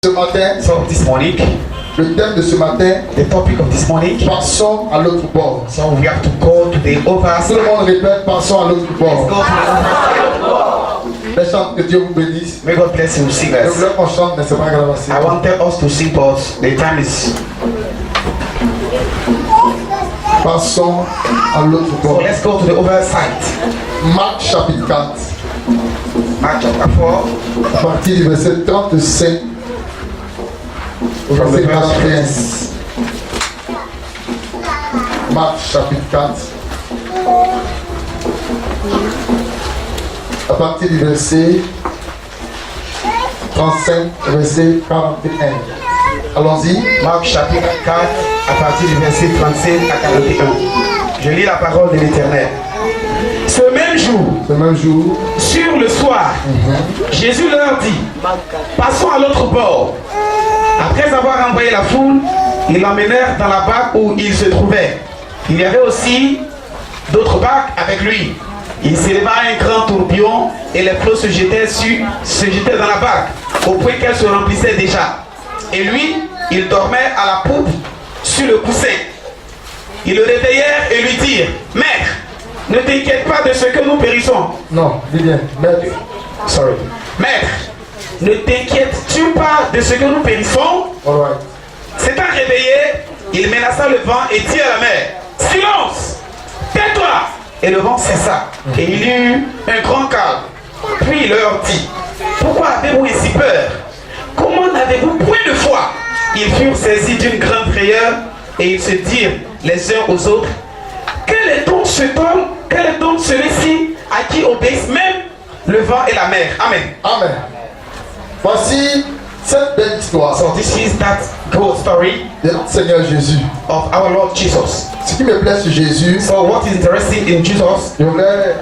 Ce matin, So this morning, le thème de ce matin, the topic of this morning, passons à l'autre bord. so we have to go to the other Tout le side. monde répète, passons à l'autre Let's bord. go to the other side. Les chants, que Dieu vous bénisse. May God bless you, Je singers. voulais qu'on chante, mais c'est pas grave. aussi. I wanted us to sing, but the time is. Passons à l'autre So bord. let's go to the other side. Marc chapitre 4, Mark chapter 4, à partir du verset 35 au from the verset verse 41. 6. Marc chapitre 4, à partir du verset 35 au verset 41. Allons-y. Marc chapitre 4, à partir du verset 35 à 41. Je lis la parole de l'Éternel. Ce même jour, Ce même jour, sur le soir, Jésus leur dit, passons à l'autre bord. Après avoir envoyé la foule, ils l'emmenèrent dans la barque où il se trouvait. Il y avait aussi d'autres barques avec lui. Il s'éleva un grand tourbillon et les flots se jetaient dans la barque, au point qu'elle se remplissait déjà. Et lui, il dormait à la poupe sur le coussin. Ils le réveillèrent et lui dirent, Maître, ne t'inquiète pas de ce que nous périssons. non, dis bien, maître, Sorry. Maître, ne t'inquiètes-tu pas de ce que nous périssons? all right. S'étant réveillé, il menaça le vent et dit à la mer, silence, tais-toi. Et le vent cessa, et il y eut un grand calme. Puis il leur dit, pourquoi avez-vous ainsi peur? Comment n'avez-vous point de foi? Ils furent saisis d'une grande frayeur, et ils se dirent les uns aux autres, quel est donc celui-ci à qui obéissent même le vent et la mer? Amen. Amen. Voici cette belle histoire So this is that good story de notre Seigneur Jésus. of our Lord Jesus. Ce qui me plaît sur Jésus, So what is interesting in Jesus? je voulais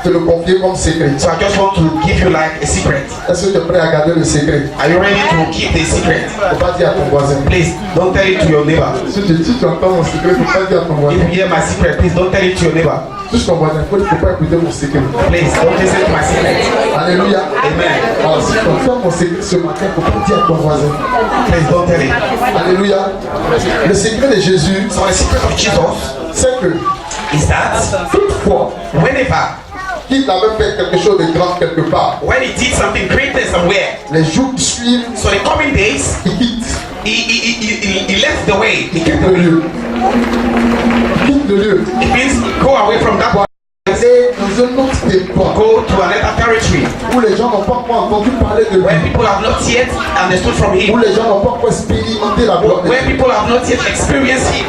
te le confier comme secret. So I just want to give you like a secret. Est-ce que tu es prêt à garder le secret? Are you ready to keep the secret? Faut pas dire à ton voisin. Please don't tell it to your neighbor. Si tu entends mon secret, faut pas dire à ton voisin. If you hear my secret, please don't tell it to your neighbor. Touche ton voisin, faut pas écouter mon secret. Please don't listen to my secret. Alléluia. Amen. Alors, si tu entends mon secret ce matin, faut pas dire à ton voisin. Please don't tell it. Alléluia. Le secret de Jésus, So the secret of Jesus c'est que is that toutefois whenever, qu'il avait fait quelque chose de grand quelque part, when he did something greater somewhere, les jours qui suivent, so the coming days, il quitte. he left the way. He kept Le the way. lieu. Quitte le lieu. It means go away from that one. Et dans un autre territoire Go to another territory où les gens n'ont pas encore entendu parler de where lui, people have not yet understood from où him, les gens n'ont pas encore expérimenté la gloire de where Dieu. people have not yet experienced him.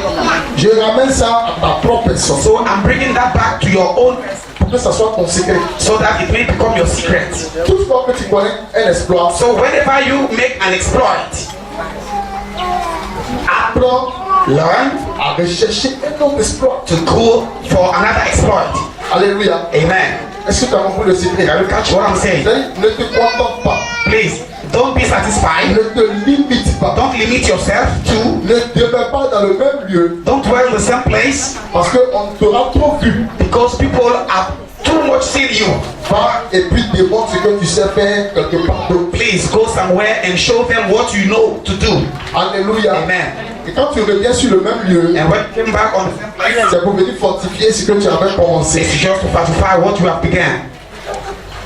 Je ramène ça à ta propre personne So I'm bringing that back to your own, pour que ça soit ton secret. so that it may become your secret. Toutefois que tu connais un exploit, So whenever you make an exploit, apprends learn à rechercher un autre exploit. to go for another exploit. Alléluia. Amen. Est-ce que tu as compris le secret? Can you catch what I'm saying? C'est-à-dire, ne te contente pas. Please, don't be satisfied. Ne te limite pas. Don't limit yourself to, Ne demeure pas dans le même lieu don't dwell in the same place parce qu'on t'aura trop vu. because people have too much seen you. Va et puis démontre ce que tu sais faire quelque part d'autre. Please go somewhere and show them what you know to do. Alléluia. Amen. Et quand tu reviens sur le même lieu, And when you came back on the same place, c'est pour venir fortifier ce que tu avais commencé. it's just to fortify what you have begun.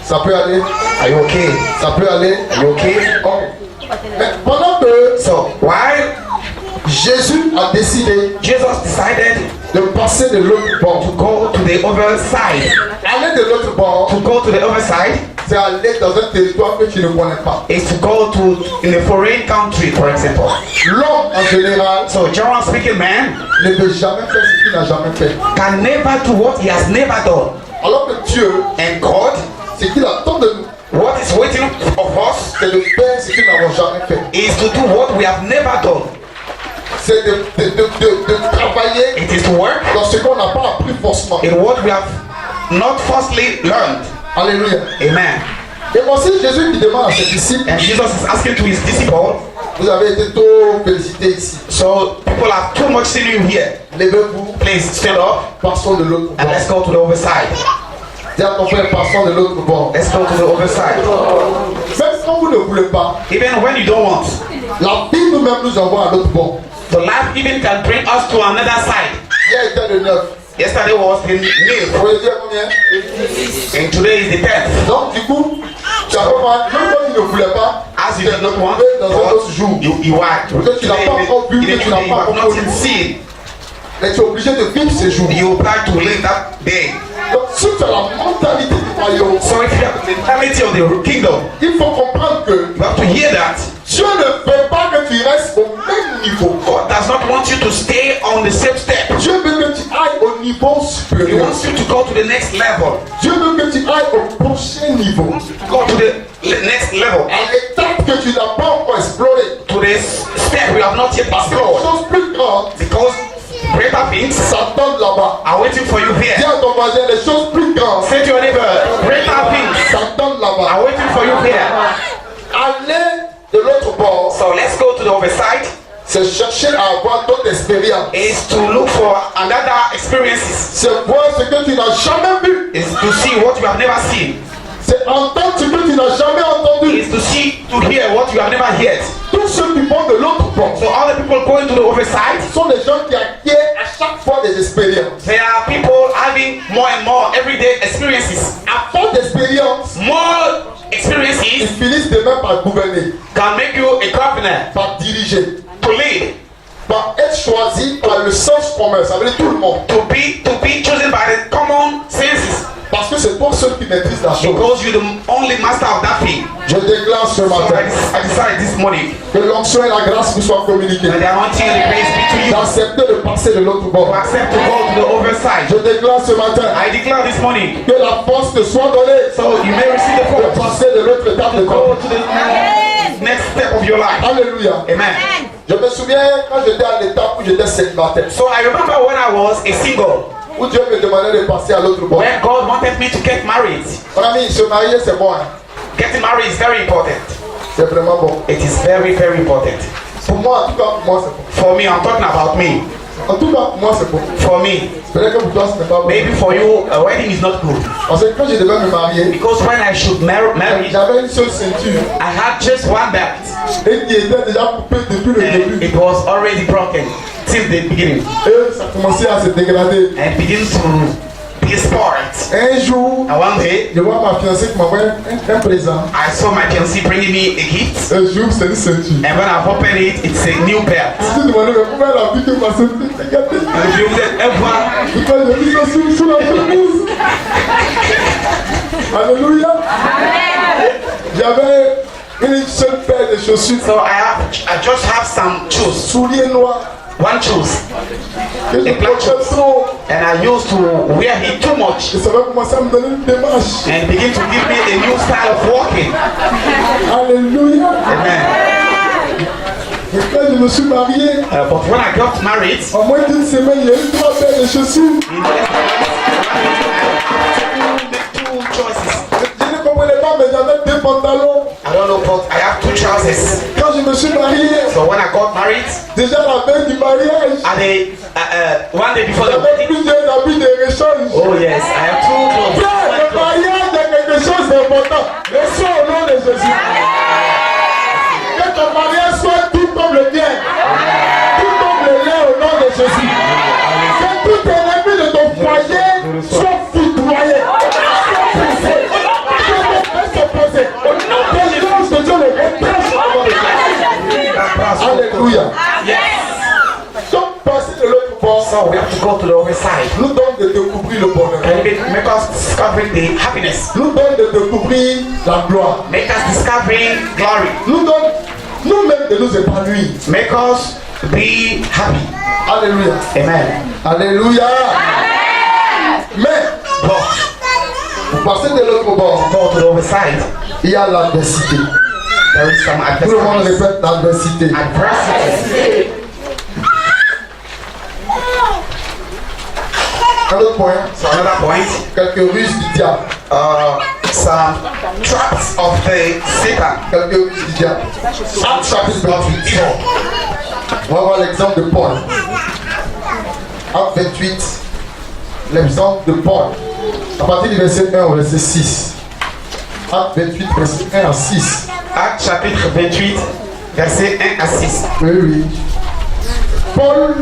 Ça peut aller. Are you okay? Ça peut aller. Are you okay? Ok. Mais pendant que So while Jésus a décidé Jesus decided de passer de l'autre to bord, go to the other side, aller de l'autre bord, to go to the other side c'est aller dans un territoire que tu ne connais pas. is to go to in a foreign country, for example. L'homme en général So general speaking, man ne peut jamais faire ce qu'il n'a jamais fait. can never do what he has never done. Alors que Dieu, And God, ce qu'il attend de nous, what is waiting of us c'est de faire ce que nous n'avons jamais fait. is to do what we have never done. C'est de travailler It is to work dans ce qu'on n'a pas appris forcément. in what we have not firstly learned. Alléluia. Amen. Et voici Jésus qui demande à ses disciples, And Jesus is asking to his disciples, vous avez été trop félicités ici. so people have too much seen you here. Levez-vous, Please stand up passons de l'autre and bord. let's go to the other side. Dis à ton frère, passons de l'autre bord. Let's go to the other side. Même quand vous ne voulez pas, Even when you don't want, La vie nous-mêmes nous envoie à l'autre bord. The life even can bring us to another side. Hier était le 9. Yesterday was the 9th, Vous voyez dire combien? and today is the 10th. Donc du coup, tu as remarqué, même quand tu ne voulais pas, As tu you t'es did not want, retrouvé dans un autre jour. you are. Peut-être tu n'as pas encore vu, Today, tu n'as you pas have encore not connu. yet seen. Mais tu es obligé de vivre ces jours. You plan to live that day. Donc si tu as la mentalité du royaume, So if you have the mentality of the kingdom, il faut comprendre que you have to hear that Dieu ne veut pas que tu restes au même niveau. God does not want you to stay on the same step. Dieu veut que tu ailles au niveau He supérieur. wants you to go to the next level. Dieu veut que tu ailles au prochain niveau. Go to the next level. À l'étape que tu n'as pas encore exploré. To this step we have not yet Parce que les explored. choses plus grandes Because greater things s'attendent là-bas. are waiting for you Dis here. à ton voisin, les choses plus grandes Say to your neighbor, greater things s'attendent là-bas. are waiting for you here. Aller de l'autre bord, So let's go to the other side. c'est chercher à avoir d'autres expériences. Is to look for another experiences. C'est voir ce que tu n'as jamais vu. Is to see what you have never seen. C'est entendre ce que tu n'as jamais entendu. Is to see, to hear what you have never heard. Tous ceux qui vont de l'autre bord So all the people going to the other side, sont des gens qui acquièrent à chaque fois des expériences. there are people having more and more everyday experiences. À force d'expérience, More ils experiences finissent demain par gouverner, can make you a governor, par diriger, to lead, par être choisi par le sens commun. Ça veut dire tout le monde. to be chosen by the common senses. Parce que c'est toi seul qui maîtrise la chose. Because you're the only master of that thing. Je déclare ce So matin I decided this morning que l'onction et la grâce vous soient communiquées. that the anointing and the grace be to you D'accepter de passer de l'autre to bord. accept to go to the other side. Je déclare ce matin I declare this morning, que la force te soit donnée so you may receive the de force passer de l'autre étape de to go corps. to the next step of your life. Alléluia. Amen. Je me souviens quand j'étais à l'étape où j'étais célibataire, So I remember when I was a single, où Dieu me demandait de passer à l'autre bord. when God wanted me to get married. Mon ami, se marier c'est bon. Hein? Getting married is very important. C'est vraiment bon. It is very, very important. Pour moi, en tout cas, pour moi c'est bon. For me, I'm talking about me. En tout cas, pour moi c'est bon. For me, Peut-être que pour toi ce n'est pas bon. maybe for you, a wedding is not good. Parce que quand je devais me marier, Because when I should marry, j'avais une seule ceinture I had just one belt. et qui était déjà coupée depuis le And début. it was already broken since the beginning. Et ça commençait à se dégrader. And begin to be spoiled. Un jour, And one day, je vois ma fiancée qui m'envoie un présent. I saw my fiancé bringing me a gift. Un jour, c'est une ceinture. And when I opened it, it's a new belt. Je me demandais, mais pourquoi elle a vu que ma ceinture était gâtée? And if you said ever, Pourquoi j'ai mis ça sous la chemise? Alléluia. J'avais une seule paire de chaussures, so I just have some shoes, souliers noirs, one shoes, que je Et plein de portais trop. and I used to wear it too much. Et ça va commencer à me donner une démarche. And begin to give me a new style of walking. Alléluia. Amen. Et quand je me suis marié, But when I got married, en moins d'une semaine, il y a eu 3 paires de chaussures. two choices. Je ne comprenais pas, mais j'avais 2 pantalons. I don't know, but I have two trousers. Quand je me suis marié, So when I got married, déjà la veille du mariage, and one day before the j'avais wedding, plusieurs habits de rechange. oh yes, I have two clothes. Frère, le mariage est quelque chose d'important. Reçois au nom de Jésus. Que ton mariage soit tout comme le mien. Tout comme le lait au nom de Jésus. Que tout ennemi de ton foyer soit foudroyé. Soit poussé. Soit opposé. Au nom de Jésus, que Dieu le represse au nom de Jésus. Alléluia. Yes. Donc, passer de l'autre bord So we have to go to the other side. nous donne de découvrir le bonheur. And make us discovering the happiness. Nous donne de découvrir la gloire. Make us discovering glory. Nous donne nous-mêmes de nous épanouir. Make us be happy. Alléluia. Amen. Alléluia. Mais, But vous passez de l'autre bord, go to the other side. il y a l'adversité. There is some Tout le monde adversity. répète l'adversité. Adversity. Un autre point, So another point. quelques ruses du diable. Some traps of the Satan. Quelques ruses du diable. Actes chapitre Of 28. evil. On va voir l'exemple de Paul. Acte 28. L'exemple de Paul. À partir du verset 1 au verset 6. Acte 28, verset 1 à 6. Acte chapitre 28, versets 1 à 6. Oui, oui. Paul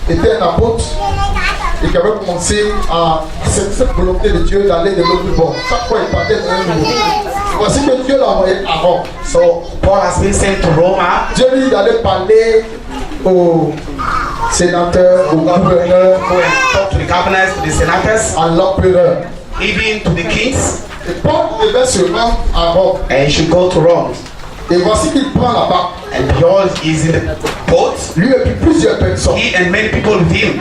était un apôtre et qui avait commencé à cette volonté de Dieu d'aller de l'autre bord. Chaque fois, il partait d'un nouveau. Voici que Dieu l'a envoyé à Rome. So Paul has been sent to Rome. Dieu lui dit d'aller parler aux sénateurs, aux gouverneurs, Go and talk to the governors, to the senators, à l'empereur. even to the kings, Et Paul devait se rendre à Rome. and he should go to Rome. Et voici qu'il prend la barque. And behold, he's in the boat, Lui et puis plusieurs personnes. he and many people with him.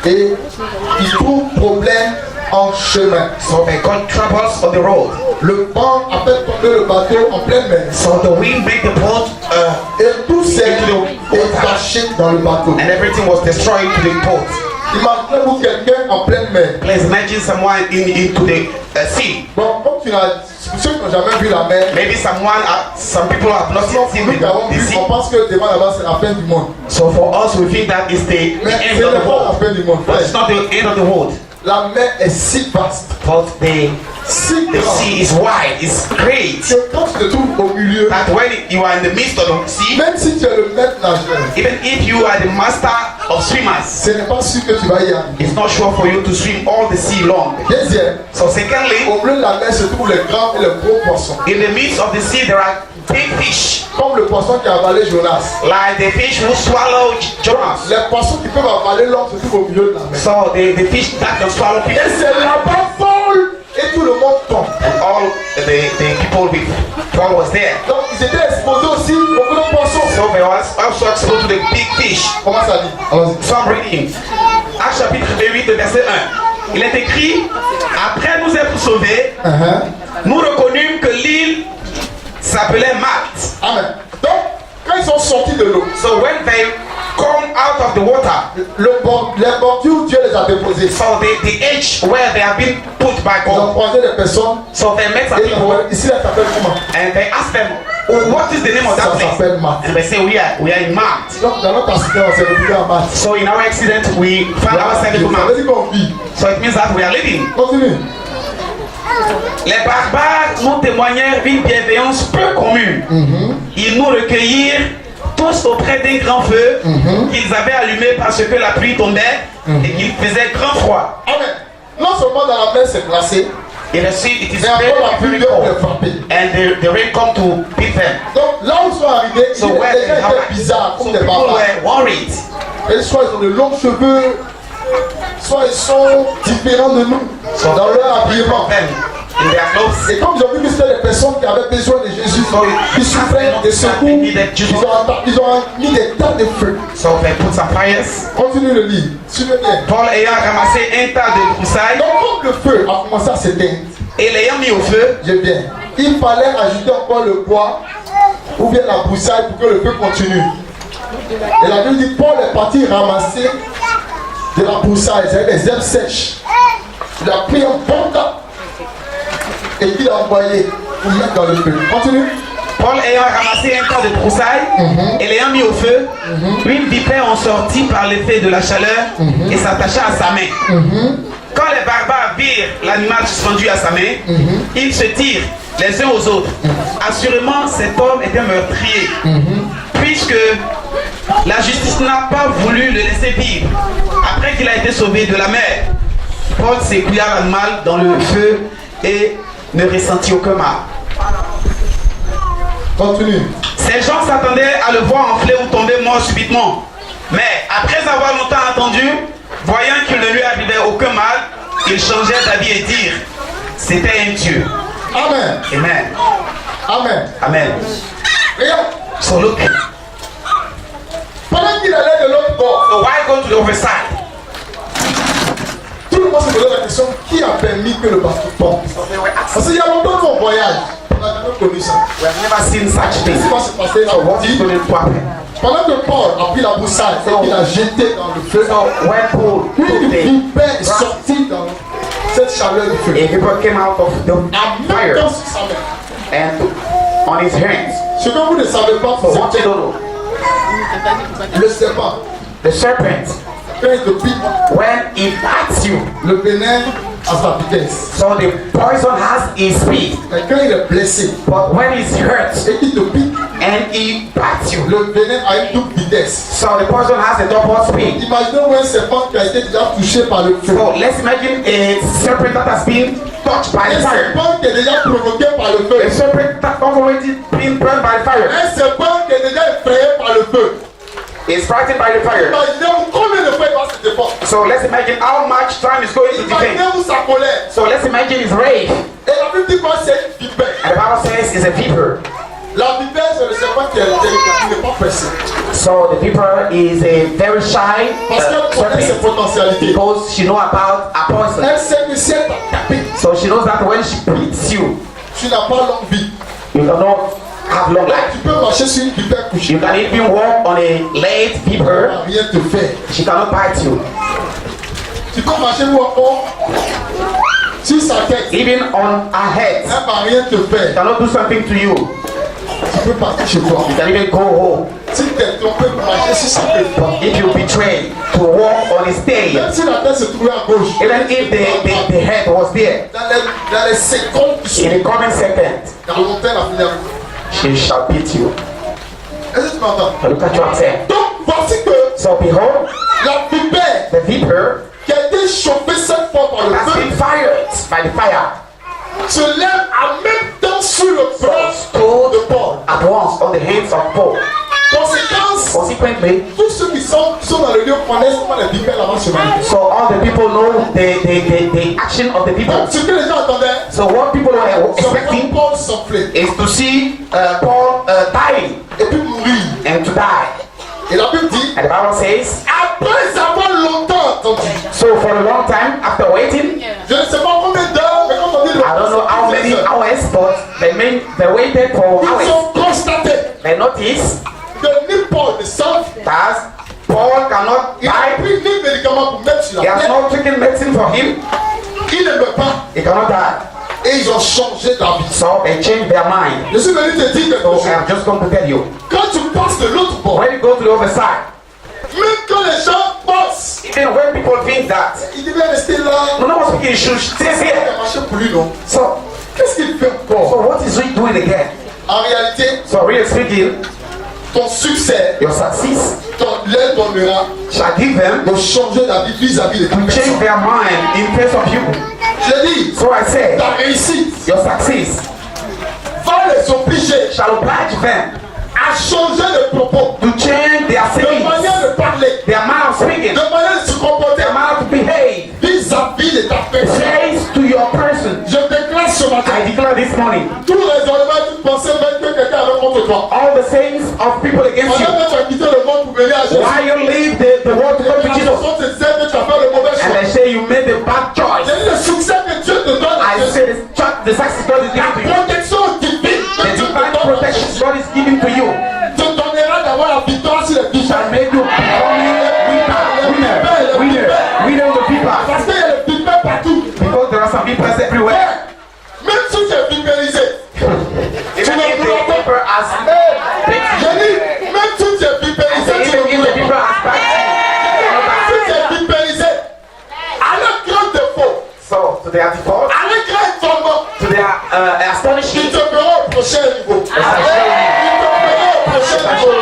Et il trouve problème en chemin. So they got troubles on the road. Le vent a fait tomber le bateau en pleine mer. So the wind made the boat, Et tout s'est détaché dans le bateau. and everything was destroyed to the boat. Imaginez-vous quelqu'un en pleine mer. Please imagine someone into the sea. Bon, comme tu n'as, ceux qui n'ont jamais vu la mer, Maybe some people have not seen nous qui avons the vu, sea. on pense que devant là-bas c'est la fin du monde. So for us, we think that is the Mais end ce of n'est the pas world. la fin du monde. But it's not the end of the world. La mer est si vaste, But si the grande, sea is wide, it's great. que quand tu te trouves au milieu, That when you are in the midst of the sea, même si tu es le maître nageur, even if you are the master of swimmers, ce n'est pas sûr que tu vas y arriver. it's not sure for you to swim all the sea long. Deuxième, So secondly, au milieu de la mer se trouvent les grands et les gros poissons. in the midst of the sea, there are big fish, Comme le poisson qui a avalé Jonas. like the fish who swallowed Jonas. Les poissons qui peuvent avaler l'homme se trouvent au milieu de la mer. So the fish that can swallow Et people, c'est là-bas folle et tout le monde tombe. and all the people with Paul was there. Donc ils étaient exposés aussi aux grands poissons. So they was also exposed to the big fish. Comment ça dit? Allons-y. So I'm reading. Actes chapitre 8, verset 1. Il est écrit, après nous être sauvés, nous reconnûmes que l'île s'appelait Malte. Amen. Donc, quand ils sont sortis de l'eau, So when they come out of the water, les bordures, Dieu les a déposées. so the edge where they have been put by Ils ont God, croisé des personnes so they met some et ils ont people dit, ici, là, ça s'appelle comment? and they asked them, oh, what is the name of Ça that place? s'appelle Malte. And they say, we are in Malte. Donc, dans notre accident, on s'est retrouvé à Malte. So in our accident, we found ourselves in Ça Malte. veut dire qu'on vit. So it means that we are living. Continue. Les barbares nous témoignèrent d'une bienveillance peu commune. Ils nous recueillirent tous auprès d'un grand feu qu'ils avaient allumé parce que la pluie tombait et qu'il faisait grand froid. Amen. Non seulement dans la mer, c'est glacé, Et le sud, it is mais encore la very, pluie very vient pour les cold. frapper. And the rain come to beat them. Donc, là où ils sont arrivés, So les where they gens have étaient bizarres, so comme des people barbares. were worried. Et soit ils ont de longs cheveux, soit ils sont différents de nous dans leur habillement. Them in their clothes. Et comme ils ont vu que c'était des personnes qui avaient besoin de Jésus, qui souffraient des secours, ils ont mis des tas de feu. So they put some fires. Continue le livre, suivez bien. Paul ayant ramassé un tas de broussailles Donc comme le feu a commencé à s'éteindre, et l'ayant mis au feu, je viens, il fallait ajouter encore le bois ou bien la broussaille pour que le feu continue. Et la Bible dit, Paul est parti ramasser de la broussaille, c'est-à-dire des herbes sèches. Il a pris un bon tas et il a envoyé pour mettre dans le feu. Continue. Paul ayant ramassé un tas de broussailles et l'ayant mis au feu, une vipère en sortit par l'effet de la chaleur et s'attacha à sa main. Quand les barbares virent l'animal suspendu à sa main, ils se tirent les uns aux autres. Assurément, cet homme était meurtrier, puisque la justice n'a pas voulu le laisser vivre. Après qu'il a été sauvé de la mer, Paul s'écouilla l'animal dans le feu et ne ressentit aucun mal. Continue. Ces gens s'attendaient à le voir enfler ou tomber mort subitement. Mais après avoir longtemps attendu, voyant qu'il ne lui arrivait aucun mal, ils changèrent d'avis et dirent, c'était un Dieu. Amen. Amen. Amen. Amen. Regarde. So look, Pendant qu'il allait de l'autre bord, so why go to the other side? tout le monde se posait la question, qui a permis que le bateau tombe? So they were asking, Parce qu'il y a longtemps qu'on voyage. On n'a jamais connu ça. we have never seen such things. Ce qui va se passer là, So on what is dit, going to happen? pendant que Paul a pris la broussaille et qu'il a jeté dans le feu, So when Paul une took the vipère est sortie dans cette chaleur du feu. a people came out of the En même fire temps sur sa main. and on his hands. Ce que vous ne savez pas, So what you c'est don't know? que le serpent, The serpent, quand il te pique, when it bites you, le venin a sa vitesse. so the poison has its speed. Et quand il est blessé But when it's hurt et qu'il te pique, and he bites you. Le venin a une double vitesse. So the poison has a double speed. Imaginez un serpent qui a été déjà touché par le feu. So let's imagine a serpent that has been touched by Un the fire. serpent qui est déjà provoqué par le feu. A serpent that already been burned by the fire. Un serpent qui est déjà effrayé par le feu. Is frightened by the fire. Imaginez-vous combien de fois il va se défendre. So let's imagine how much time is going to defend. Imaginez-vous sa colère. So let's imagine his rage. Et la Bible dit quoi? C'est une vipère. And the Bible says it's a viper. La vipère, c'est le serpent qui n'est pas pressé. So the viper is a very shy Parce qu'elle connaît ses serpent potentialités. because she knows about a poison. Elle sait que si elle t'a tapé, So she knows that when she beats you, tu n'as pas longue vie. you cannot have long life. Tu peux marcher sur une vipère couchée. You can even walk on a late Elle viper. va rien te faire. She cannot bite you. Tu peux marcher où encore sur sa tête. Even on her head, Elle va rien te she faire. cannot do something to you. Tu peux partir chez toi. You can even go home. Si tu es trompé pour marcher sur sa tête. If you betray to walk on his day, Même si la tête se trouvait à gauche. even if the head was there, Dans les secondes qui in sont the coming second, dans le montagne la finale. she shall beat you. Est-ce que tu m'entends? Look at what I'm saying. Donc voici que So behold, la vipère the viper qui a été chauffée cette fois par le has feu been fired by the fire. se lève en même temps sur le So bras stood de Paul. at once on the hands of Paul. Conséquence, Consequently, tous ceux qui sont dans le lieu connaissent comment les vipères là-bas se manifestent. so all the people know the action of the people. Donc ce que les gens attendaient, So what people were c'est voir expecting Paul s'enfler is to see Paul dying et puis mourir. and to die. Et la Bible dit, And the Bible says, après avoir longtemps attendu, so for a long time after waiting, je ne sais pas combien d'heures, mais quand on dit I don't know how many hours, but they waited for ils hours. ont constaté They noticed que ni Paul ne savent, that Paul cannot il n'a die. pris ni médicaments pour mettre sur He la has tête, not taken medicine for him. il ne meurt pas. He cannot die. Et ils ont changé d'avis. So they changed their mind. Je suis venu te dire quelque So chose. I'm just going to tell you. Quand tu passes de l'autre bord, When you go to the other side, même quand les gens passent, even when people think that il devait rester là. no one speaking, you should stay Il here. a marché pour lui, non? So, Qu'est-ce qu'il fait encore? so what is he doing again? En réalité, So really speaking, ton succès your success leur donnera shall give them de changer d'avis vis-à-vis de ta to change personne. their mind in face of you. Je dis, So I say, ta réussite your success va les obliger shall oblige them à changer de propos, to change their de sayings, manière de parler, their manner of speaking, de manière de se comporter their manner to behave, vis-à-vis de ta personne. face to your person. Je déclare ce matin, I declare this morning, tout raisonnement, toute pensée, même que quelqu'un avait contre toi. all the sayings of people against you, Pendant que tu as quitté le monde pour venir à Jésus, why you leave the world to come to la Jesus, personne te disait que tu as fait le mauvais and choix. they say you made the bad choice. C'est le succès que Dieu te donne. I say the success God is La giving to you, protection divine que the Dieu te divine donne protection God is giving to you, te donnera d'avoir la victoire sur les shall visions. make you winner of the people. Parce qu'il y a le pipin partout. Because there are some people everywhere. Même si tu es pipérisé, Even if the people has j'ai dit, même si tu es pipérisé, tu even if ne the people pourras has pas. Si tu es pipérisé, à leur grand défaut, so to their default, à leur grand étonnement, to their ils astonishment, te feront au prochain niveau. Ils te feront au prochain niveau.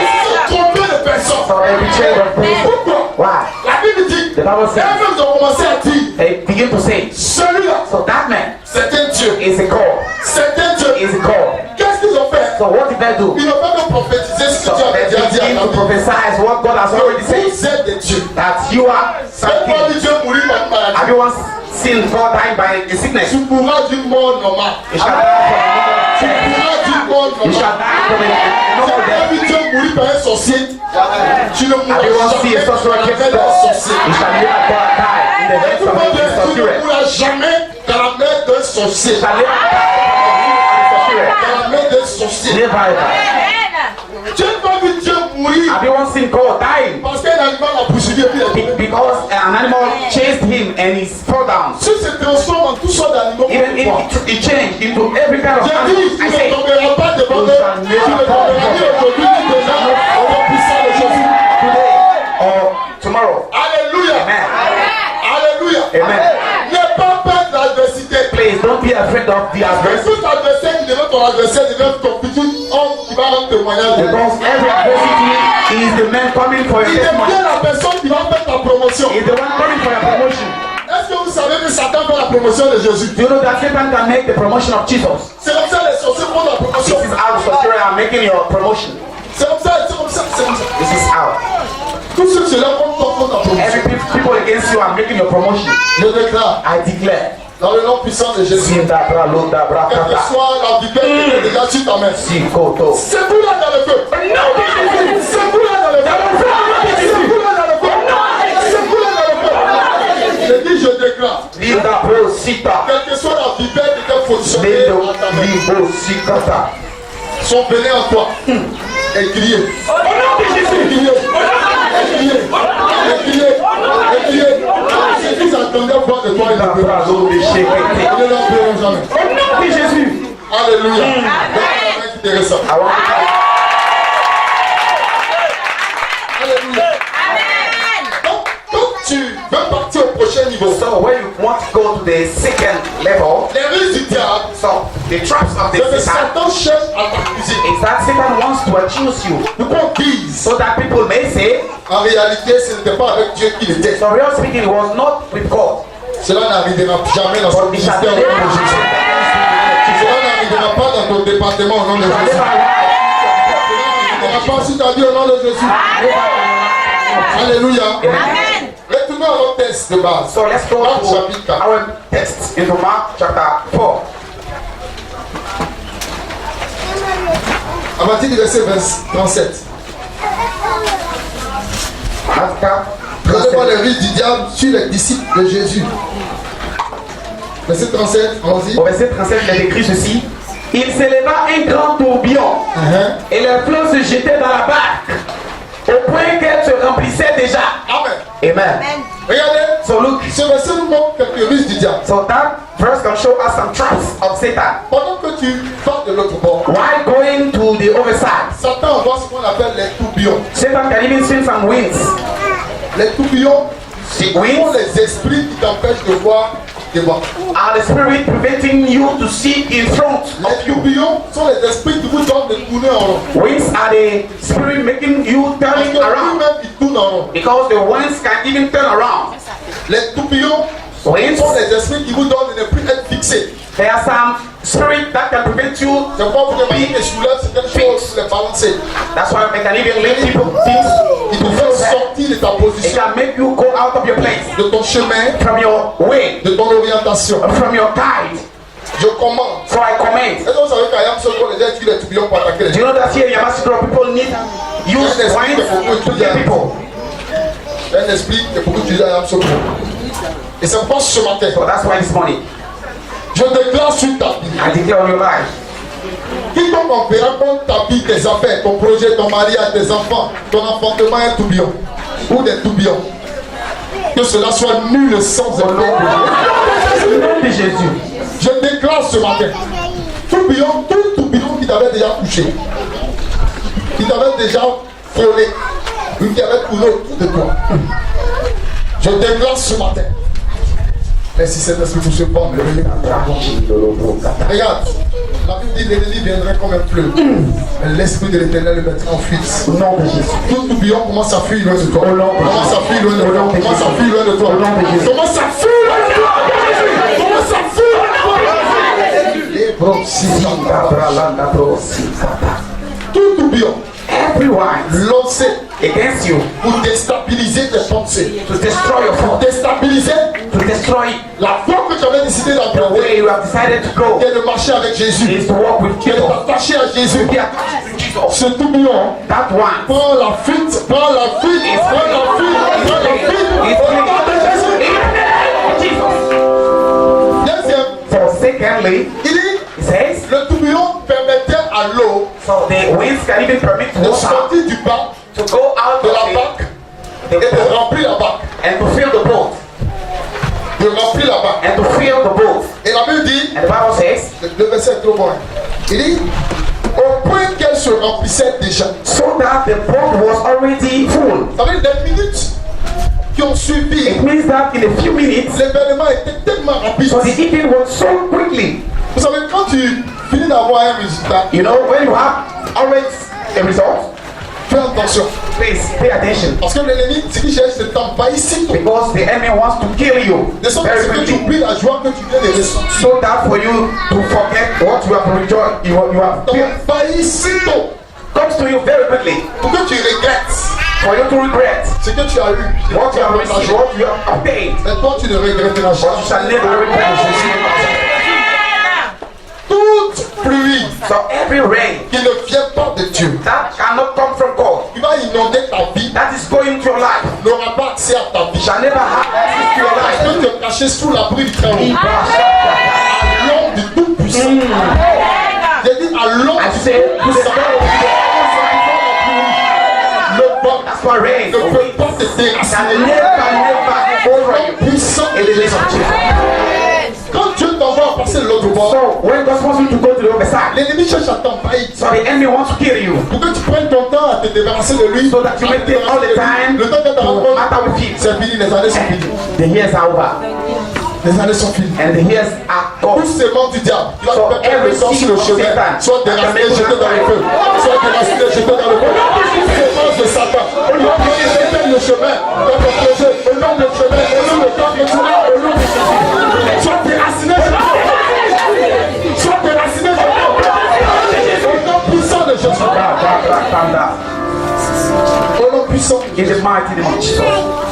Ils se sont trompés de personne. so they betray the person. Pourquoi? Why? La Bible dit, The Bible says, eux-mêmes ont commencé à dire, they begin to say, celui-là, so that man c'est un Dieu. is a God, C'est un Dieu. is a God. Qu'est-ce qu'ils ont fait? So what did they do? Ils n'ont pas même prophétisé ce So que Dieu avait they déjà dit à begin to David. prophesy what God has already said, Vous êtes des dieux. that you are Cette fois, something. Dieu mourir par une maladie. Have you once seen God dying by a sickness? Tu pourras d'une mort normale. You shall die Tu pourras d'une mort from a, you shall normale. die from a Tu normal as death. vu Dieu mourir par un sorcier. Tu ne Have mourras you once seen jamais a sorcerer dans la against main d'un God? sorcier. You shall never die in the hands Tu of a ne sorcerer. mourras jamais dans la main d'un sorcier. You shall never die from a sorcerer. Dans la main d'un sorcier. Never ever. Tu n'as pas vu Dieu mourir Have you once seen God dying? parce qu'un animal l'a poursuivi et puis il est tombé. Because an animal chased him and he fell down. Si se transforme en tout sortes d'animaux Even pour toi. if it changed into every kind of J'ai animal. dit, tu I ne say, tomberas pas devant eux. Tu ne tomberas ni aujourd'hui ni demain au nom puissant de Jésus. today or tomorrow. Alléluia. Amen. Alléluia. Amen. N'aie pas peur de l'adversité. Please don't be afraid of the adversity. Tout adversaire qui devient ton adversaire devient ton futur homme Because every adversity is the man coming for your Il est testimony. bien la personne qui va faire ta promotion. Is the one coming for your promotion. Est-ce que vous savez que Satan fait la promotion de Jésus? Do you know that Satan can make the promotion of Jesus? C'est comme ça les sorciers font la promotion. This is how the sorcerer are making your promotion. C'est comme ça, c'est comme ça, c'est comme ça. This is how. Tous ceux qui sont là font ta promotion. Every people against you are making your promotion. Je déclare, I declare. dans le nom puissant de Jésus, quelle que soit la vigueur qui est déjà sur ta main, c'est vous là dans le feu. C'est vous là dans le feu. C'est vous là dans le feu. C'est vous là dans le feu. Je dis, je déclare, quelle que soit la vigueur qui est fonctionnée dans ta main, sont venus en toi et crier. C'est qu'ils attendaient voir de toi et la peur. Ne leur pleurons jamais. Au nom de Jésus. Alléluia. Intéressant. Alléluia. Donc, quand tu veux partir au prochain niveau, So when you want to go to the second level, les ruses du diable, so the traps of the c'est que Satan Satan cherche à t'accuser. is that Satan wants to accuse you Nous qu'on dise, so that people may say, en réalité, ce n'était pas avec Dieu qu'il était. so real speaking, it was not with God. Cela n'arrivera jamais dans son But it shall ministère au never nom de Jésus. Cela n'arrivera pas dans ton département au nom de Jésus. Cela n'arrivera pas si tu as dit au nom de Jésus. Alléluia. Amen. Retournons à notre test de base. So let's go Marc to chapitre 4. our text into Mark chapter 4. À partir du verset 37. Mark 4. Regardez-moi les ruses du diable sur les disciples de Jésus. Verset 37, allons-y. Au verset 37, il est écrit ceci. Il s'éleva un grand tourbillon et les flots se jetaient dans la barque au point qu'elle se remplissait déjà. Amen. Amen. Regardez, So look, ce verset nous montre quelques ruses du diable. so that verse can show us some traps of Satan. Pendant que tu vas de l'autre bord, While going to the other side, Satan envoie ce qu'on appelle les tourbillons. Satan can even send some winds. Les tourbillons The sont winds les esprits qui t'empêchent de voir devant. are the spirit preventing you to see in front Les of you. tourbillons sont les esprits qui vous donnent de tourner en rond. Winds are the spirit making you Parce que turning around. lui-même, il tourne en rond. Because the winds can even turn around. Les tourbillons Winds, sont les esprits qui vous donnent de ne plus être fixés. there are some spirit that can prevent you. C'est pourquoi vous demandez que soulève certaines choses pour les balancer. That's why they can even let people things. Il te fait sortir de ta It position, can make you go out of your place, de ton chemin, from your way, de ton orientation. from your guide. Je commande. So I command. Est-ce que vous savez qu'à Yamsol, on les a utilisé les tourbillons pour attaquer les Do gens? you know that here in Yamasukro people need use winds to kill people? Il y a un esprit que beaucoup utilisent à Yamsol. Et c'est pourquoi ce matin, So that's why this morning je déclare sur ta vie. I declare on your life. Quiconque verra contre ta vie, tes affaires, ton projet, ton mariage, tes enfants, ton enfantement un tourbillon ou des tourbillons. Que cela soit nul sans effet. Au nom de Jésus. Je déclare ce matin, tourbillon, tout tourbillon qui t'avait déjà touché, qui t'avait déjà frôlé, ou qui avait tourné autour de toi. Je déclare ce matin. Merci Saint-Esprit pour ce bon. Regarde, la Bible dit l'ennemi viendrait comme un fleuve. Mais l'Esprit de l'Éternel le mettra en fuite. Au nom de Jésus. Tout tourbillon commence à fuir loin de toi. Au nom de Commence à fuir loin de toi. Commence à fuir loin de toi. Au nom de Jésus. Commence à fuir loin de toi. Commence à fuir loin de toi. Tout tourbillon Everyone lancé against you pour déstabiliser tes pensées. to destroy your Pour phone, déstabiliser to destroy la voie que tu avais décidé the d'emprunter. way you have decided to go. Qui est de marcher avec Jésus. Is to walk with Qui est Jesus. d'attacher à Jésus. Be attached to Jesus. Ce tourbillon That one prend la fuite, prend la fuite, prend la fuite, prend la fuite. is Au nom de Jésus. in the name of Jesus. Deuxième, So secondly, il dit, it says, le tourbillon permettait à l'eau so the winds can even permit de water sortir du bas to go out de of la barque the et de boat remplir la barque. and to fill the boat De remplir la barque. and to fill the boat. Et la Bible dit, And the Bible says, le verset est trop bon. Il dit, au point qu'elle se remplissait déjà. so that the boat was already full. Ça veut dire des minutes qui ont suivi. It means that in a few minutes, L'événement était tellement rapide. so the eating was so quickly. Vous savez, quand tu finis d'avoir un résultat, You know, when you have already a result? Fais attention. Please pay attention. Parce que l'ennemi, ce qu'il cherche, c'est de t'envahir si tôt. Because the enemy wants to kill you. De sorte Very que tu quickly. oublies la joie que tu viens de ressentir. So that for you to forget what you have enjoyed, you have felt, T'envahir si tôt. comes to you very quickly. Pour que tu regrettes For you to regret ce que tu as eu. what you have received, what you have obtained. Mais toi, tu ne regretteras But you jamais. shall never regret. Toute pluie So every rain qui ne vient pas de Dieu, that cannot come from God, qui va inonder ta vie, that is going to your life, n'aura pas accès à ta vie. shall never have access to your life. Parce que te cacher sous l'abri du Très-Haut. À l'ombre du Tout-Puissant. J'ai dit à l'ombre I du say to the Tout-Puissant. Le vent That's why rain ne peut pas te shall déraciner. never over you. Puissant In the name of Jesus. Quand Dieu t'envoie passer de l'autre bord, So when God wants you to go to the other side, l'ennemi cherche à t'envahir. so the enemy wants to kill you, Pour que tu prennes ton temps à te débarrasser de lui. so that you may take all the time Le temps que tu to rencontres, matter with him. c'est fini, les années sont finies. The years are over, Les années sont finies. and the years are Tout gone. sément du diable, il va So te faire every le sang sur le seed of chemin, Satan, soit déraciné, jeté dans le feu, soit déraciné, jeté dans le feu. Sémence de Satan, au nom de Jésus, éteins le chemin dans ton projet, au nom de chemin, au nom de temps que tu as, au nom de Jésus. Soit déraciné, jeté dans le feu. Soit déraciné, jeté dans le feu. Au nom puissant de Jésus. Au nom puissant de In Jésus. the mighty name of Jesus.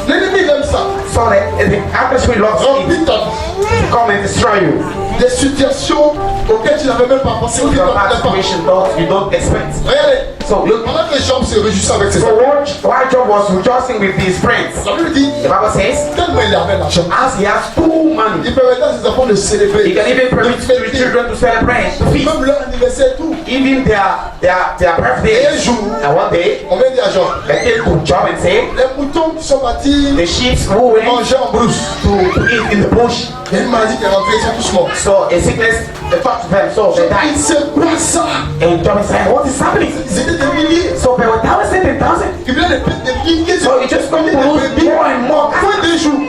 L'ennemi il aime ça. So the adversary loves it Remplis ta vie. to come and destroy you. Des situations auxquelles tu n'avais même pas pensé, qui Your t'en bad pas. situation that you don't expect. Regardez, So look, pendant que les gens se réjouissaient avec ses so enfants, while Job was rejoicing with his friends, la Bible dit, the Bible says, tellement il avait l'argent, as he has too money, il permettait à ses enfants de célébrer, he can even permit de to his fêter, children to celebrate, to feast, même leur anniversaire, tout. even their Et un birthday. jour, And one day, on vient dire à Jean, they came to Job and said, les moutons qui sont partis the sheep who went manger en brousse. to eat in the bush. Et une maladie qui est rentrée, ils sont tous morts. So a sickness affected them, so they Il died. c'est quoi ça? And Job is saying, what is happening? Ils étaient des milliers. So there were thousands and thousands. Ils venaient de perdre des milliers. So it just going to lose more and more. Après 2 jours,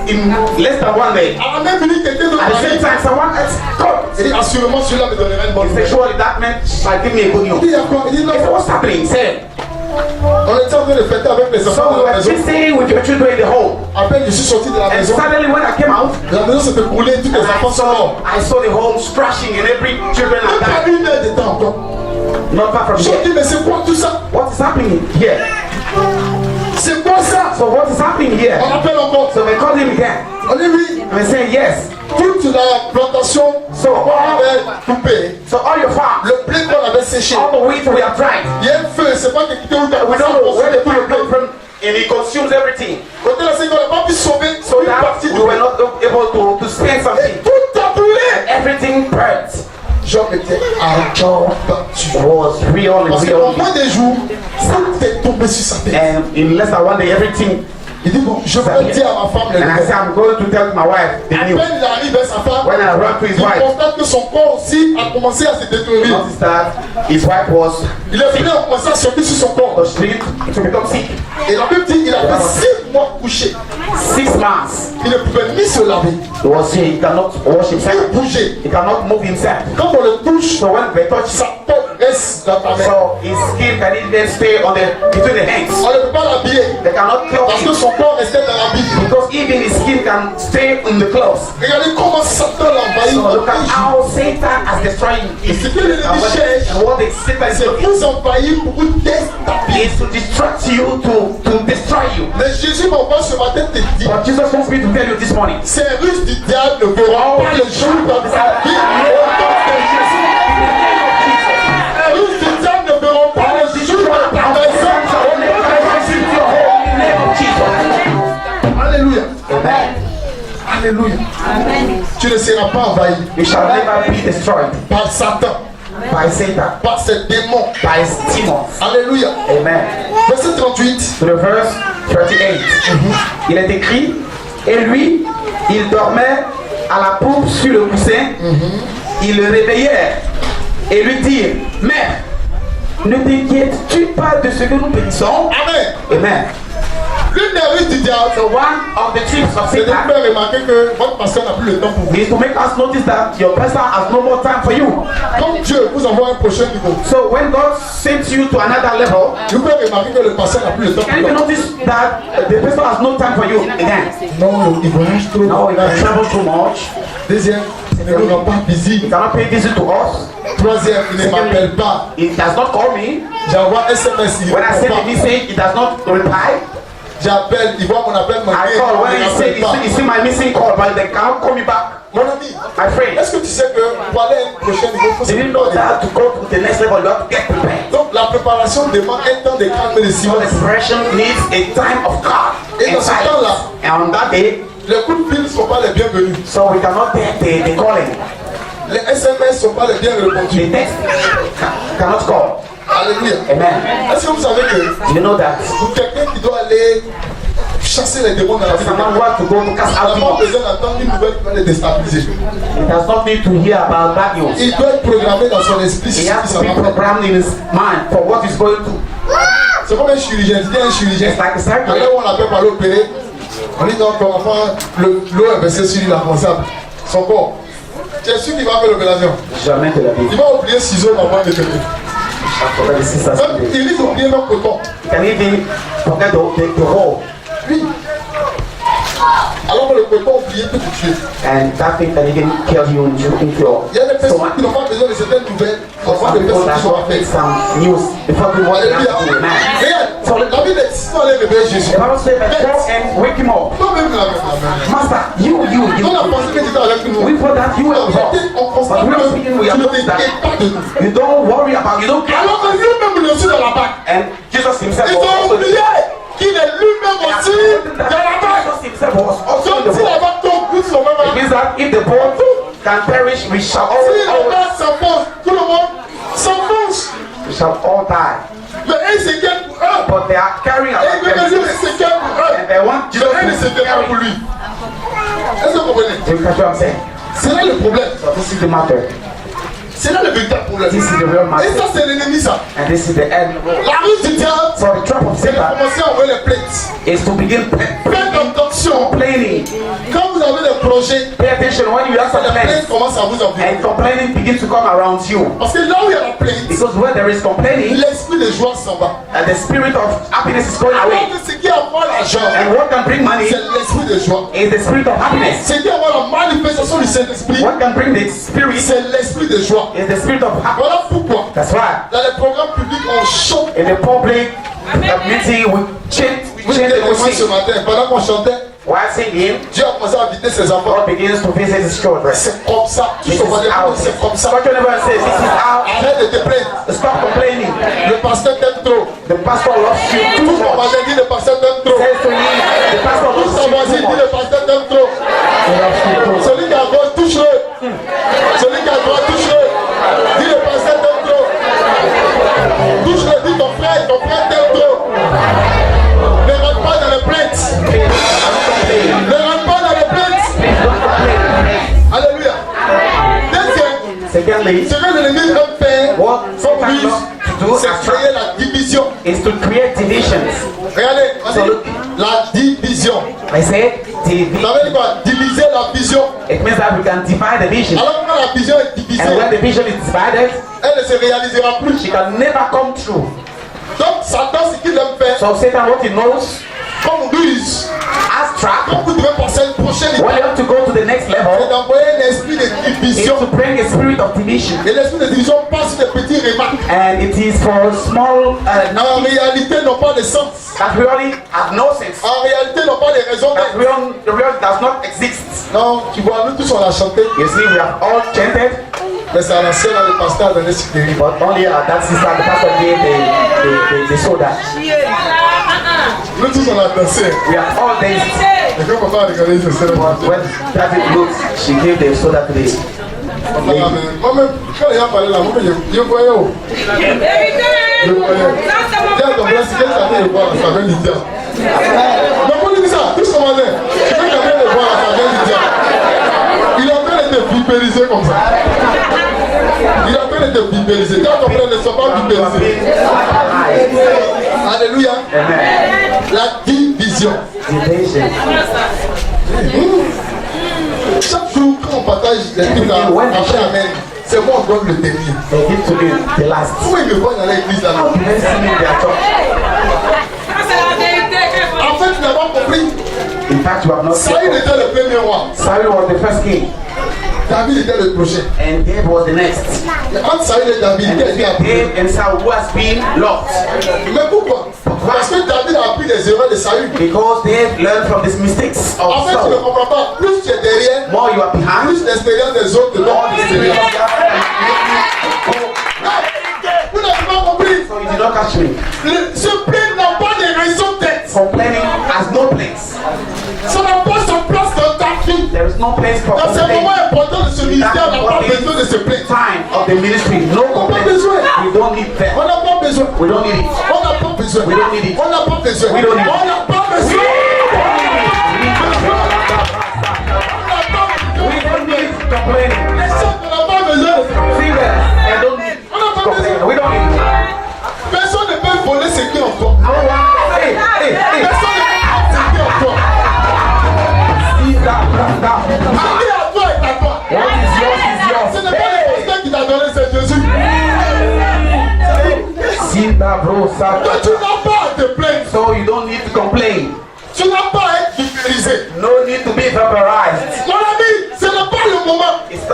In less than one day. à la même minute, quelqu'un de At the same Paris, time, someone else called. il dit assurément celui-là me donnerait une bonne He said, nouvelle. surely that man shall give me a good Il news. dit, il y a quoi? Il dit non. He said, what's happening? He said, On était en train de fêter avec les so enfants we dans la were maison. visiting with your children in the home. À peine je suis sorti de la And maison, suddenly when I came out, la maison s'est écroulée, tous les enfants sont morts. I saw the home crashing and every children Même had pas died. une heure de temps encore. Not far from J'ai here. dit, mais c'est quoi tout ça? What is happening here? C'est quoi ça? So what is happening here? On appelle encore. So they called him again. On dit oui, And they said, yes. toute la plantation avait coupé. So all your farm, Le blé qu'on avait séché. all the wheat we have dried. Il y a un feu, c'est pas quelqu'un qui We a don't know where the fire came from, and it consumes everything. Côté la sécurité, on n'a pas pu sauver So une that partie we du were blé. not able to spend Et something. tout a brûlé. Everything burnt. Job était abattu. Was real and Parce qu'en real. moins des jours, tout est tombé sur sa tête. And in less than one day, everything. Il dit, bon, je vais dire à ma femme le And I said, nouvelle. I'm going to tell my wife the À news. peine il arrive à sa femme, When I ran to his il wife, constate que son corps aussi a commencé à se détruire. noticed that his wife was Il est venu à commencer à sortir sur son corps. to become sick. Et la Bible dit, il a fait 6 mois couché. 6 months. Il ne pouvait ni se laver, He cannot wash himself. ni bouger. He cannot move himself. Quand on le touche, So when they touch, sa peau reste dans ta main. so his skin can even stay on between the hands. On ne peut pas l'habiller. They cannot Parce que clothe him son corps restait dans la Bible. because even his skin can stay in the clothes. Regardez comment Satan l'envahit. So look at how Satan has destroyed him. Ce que l'ennemi cherche, And what Satan is c'est looking vous envahir pour vous déstabiliser. is to distract you, to destroy you. Mais Jésus m'envoie ce matin te dire, But Jesus wants me to tell you this morning. ces russes du diable ne verront pas le jour dans ta vie. Au nom de Jésus. Les russes du diable ne verront pas le jour dans ta maison. Au nom de Jésus. Alléluia. Alléluia. Tu ne seras pas envahi You shall never be destroyed par Satan, by Satan, par ses démons. by his demons. Alléluia. Amen. Verset 38. To the verse 38. Il est écrit, et lui, il dormait à la poupe sur le coussin. Ils le réveillèrent et lui dirent, Mère, ne t'inquiètes-tu pas de ce que nous pénissons? Amen. Amen. L'une des service du diable, So one of the tricks of c'est de vous Satan faire remarquer que votre pasteur n'a plus le temps pour vous. is to make us notice that your pastor has no more time for you. Comme Dieu vous envoie un prochain niveau, So when God sends you to another level, vous pouvez remarquer que le pasteur n'a plus le temps can pour you vous. notice that the pastor has no time for you again? Non, il voyage trop. No, he can travel too much. Deuxième, il ne nous rend pas He visible. cannot pay visit to us. Troisième, il ne m'appelle pas. He does not call me. J'envoie SMS, il ne When I répond send pas. a message, he does not reply. J'appelle, il voit mon appel I manqué, call when il he n'appelle pas. see my missing call, but they cannot call me back. Mon ami, My friend, est-ce que tu sais que pour aller à un prochain niveau, il faut se do you know préparer? that to go to the next level, you have to get prepared? Donc la préparation demande un temps de calme et de So silence. the preparation needs a time of calm Et and dans ce silence. temps-là, And on that day, les coups de fil ne sont pas les bienvenus. so we cannot take the calling. Les SMS ne sont pas les bien The répondus. text cannot call. Alléluia. Amen. Est-ce que vous savez que Do you know that pour quelqu'un qui doit aller chasser les démons dans la vie, someone wants to go to cast il n'a out pas demons? besoin d'entendre une nouvelle qui va les déstabiliser. He does not need to hear about bad news. Il doit être programmé dans son esprit He sur ce qui has to s'en be va faire. programmed in his mind for what he's going to. C'est comme un chirurgien. Tu dis un chirurgien. It's like a surgery. Alors on l'appelle pour l'opérer. On dit non, ton enfant, l'eau est versée sur lui, la responsable. Son corps. Tu es sûr qu'il va faire l'opération. Jamais de la vie. Il va oublier ciseaux avant de tenir. Can Il risque d'oublier même coton. even forget the hole? Oui. Alors que le coton oublié peut te tuer. And that thing can even kill you in your Il y a des personnes stomach. qui n'ont pas besoin de certaines nouvelles avant de Some faire people ce that qu'ils ont à don't need faire. some news before they want to Alléluia. have to man. Regarde, la Bible dit si on allait réveiller Jésus. The Bible says that go and wake him up. Toi-même la même. Master, you. On a pensé que tu étais avec nous. We thought that you were with us. On constate But we are speaking, we que are tu ne not that. t'inquiètes pas de nous. You don't worry about, you don't care. Alors que lui-même il est aussi dans la bague. And Jesus himself Ils was ont also oublié qu'il est lui-même aussi dans la bague. Jesus himself was also in Donc the si la boat. bague tombe, nous sommes même It là. means that if the boat can perish, we shall all, Si la bague s'enfonce, tout le monde s'enfonce. we shall all die. Mais un s'inquiète pour eux. But they are carrying Et about il veut que Dieu Jesus. s'inquiète pour eux. And they want Jesus Mais un ne to s'inquiète pas carry. pour lui. Est-ce que vous comprenez? Do you catch what I'm saying? C'est là le problème. So this is the matter. C'est là le véritable problème. This is the real Et matter. ça, c'est l'ennemi, ça. And this is the end. La ruse du diable, So the trap of c'est de Satan commencer à envoyer les plaintes. is to begin Faites attention. complaining. Quand vous avez des projets, Pay attention when you have some les plans. plaintes commencent à vous environner. And complaining begins to come around you. Parce que là où il y a la plainte, Because where there is complaining, l'esprit de joie s'en va. the spirit of happiness is going Alors away. que ce qui apporte l'argent, And what can bring money c'est l'esprit de joie. is the spirit of happiness. Ce qui apporte la manifestation du Saint-Esprit, What can bring the spirit c'est l'esprit de joie. is the spirit of happiness. Voilà pourquoi, That's why dans les programmes publics, on chante. in the public meeting we chant Vous étiez the témoin ce music. matin, pendant qu'on chantait, While singing, Dieu a commencé à inviter ses enfants. God begins to visit his children. C'est comme ça. Tout This ce is qu'on va dire, how c'est comme ça. What your neighbor says, this is how. Arrête de te plaindre. Stop complaining. Le pasteur t'aime trop. The pastor loves you Tout too ton much. voisin dit le pasteur t'aime trop. Says to you, the pastor Tout loves ton you voisin too dit much. le pasteur t'aime trop. He loves you too much. Celui qui a gauche, touche-le. Celui qui a droite, touche-le. Dis le pasteur t'aime trop. Touche-le, dis ton frère t'aime trop. Ne rentre pas dans les plaintes. Ne rentre pas dans les plaintes. Alléluia. Deuxième, Secondly, ce que l'ennemi aime faire, what comme Satan ruse, loves to do c'est créer la division. is to create divisions. Regardez, on dit la division. I say Ça veut dire quoi? Diviser la vision. it means that we can divide the vision. Alors quand la vision est divisée, And when the vision is divided, elle ne se réalisera plus. she can never come true. Donc Satan, ce qu'il aime faire, So Satan, what he knows, comme ruse, as trap, quand vous devez passer à une prochaine when étape, you have to go to the next c'est level, d'envoyer un esprit de is division. to bring a spirit of division. Et l'esprit de division passe sur des petits remarques. And it is for small, En réalité, n'ont pas de sens. that really have no sense. En réalité, n'ont pas de raison That d'être. the real does not exist. Non, tu vois, nous tous on a chanté, You see, we have all chanted, mais c'est à l'ancienne, le pasteur a donné ce qu'il dit. but only at that sister, the pastor gave the soda. Nous tous on a dansé. We have all danced. Et quand papa a regardé, il se serre. But when that it looked, she gave the soda to the Moi-même, quand il a parlé là, moi, je voyais où. Je voyais. Dis à ton frère, si quelqu'un vient le voir, ça vient du diable. Non, moi, je dis ça, tout ce qu'on va dire. Si quelqu'un vient le voir, ça vient du diable. Il est en train de te vipériser comme ça. Il est en train de te vipériser. Dis à ton frère, ne sois pas vipérisé. Alléluia. Amen. La division. Division. Chaque jour, quand on partage les trucs là, après Amen, c'est moi on donne le dernier. They give to me the last. Pourquoi ils me voient dans l'église là? How can they see me in their church? En fait, tu n'as pas compris. In fact, you have not seen. Saül était le premier roi. Saul was the first king, David était le prochain. and David was the next. Mais entre Saül et David, And qu'est-ce qu'il a appris? David and Saul who has been locked Mais pourquoi? Parce que David a appris les erreurs de Saül. because they have learned from these mistakes En of fait, tu ne Saul. comprends pas. Plus tu es derrière, More you are behind, plus l'expérience des autres te donne more the experience l'expérience. you have to Vous n'avez pas compris. So you did not catch me. Ce plaint n'a pas de raison d'être. Complaining has no place. Ça n'a pas sa place dans ta vie. There is no place for Dans ces complaining. moments importants de ce ministère, on n'a pas besoin de se plaindre. Time of the ministry, no complaint. We don't need that. On n'a pas besoin. We don't need it. On n'a pas besoin. We don't need it. On n'a pas besoin. We don't need it. On n'a pas besoin. We don't need complaining. Les gens, on n'a pas besoin. Singers and don't need complaining. We don't need it. Personne ne peut voler ce qui est en toi. No one. Hey, hey, hey. Personne ne peut prendre ce qui est en toi. See that, that. Ce qui est à toi est à toi. What is yours is yours. Ce n'est pas le pasteur qui t'a donné, c'est Jésus. See that, bro, Donc sir. tu n'as pas à te plaindre. So you don't need to complain. Tu n'as pas à être vulgarisé. No need to be vaporized. Mon ami, ce n'est pas le moment. It's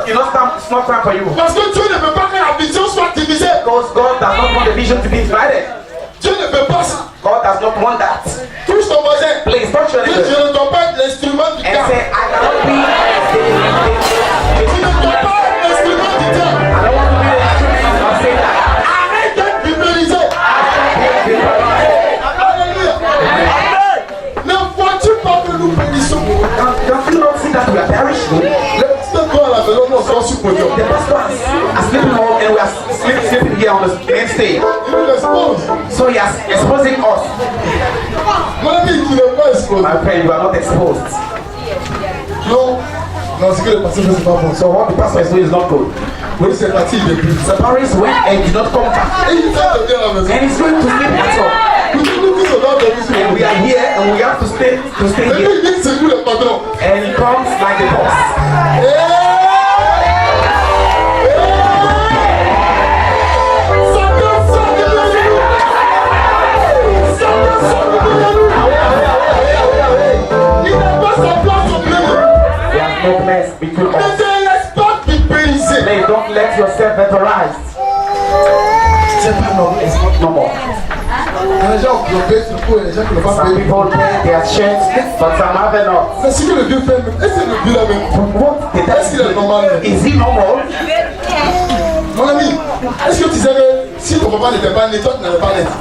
not time for you. Parce que Dieu ne veut pas que la vision soit divisée. Because God does not want the vision to be divided. Dieu ne veut pas ça. God does not want that. Touche ton voisin. Please touch your Dis, neighbor je ne dois pas être l'instrument du and diable. say, I cannot be Tu ne dois pas être l'instrument du diable. I don't want to be the instrument of Satan. Arrête d'être vulgarisé. Alléluia. Ne vois-tu pas que nous périssons? Don't you not see that we are perishing? Le pasteur toi à la maison, nous sommes sur podium. The pastors are sleeping home and we are sleeping here on the main stage. Il nous expose. So he is exposing us. Mon ami, tu n'es pas exposé. My friend, you are not exposed. Non. Non, ce que le pasteur fait, c'est pas bon. So what the pastor is doing is not good. Oui, c'est parti depuis. The Paris went and did not come back. Et il va devenir à la maison. And he's going to sleep at home. Nous tous, on doit dormir sur And we are here and we have to stay Et here. puis il dit, c'est nous le patron. And he comes like the boss. There is no place between us. Please don't let yourself vaporize. C'est pas normal. It's not normal. Les gens ont globé sur le coup et les gens qui n'ont pas Some payé. people pay their checks, but some have not. Mais ce que le Dieu fait, est-ce que le Dieu l'a même? What did Est-ce qu'il est normal? Is he normal? Mon ami, est-ce que tu sais que si ton papa n'était pas né, toi tu n'allais pas naître?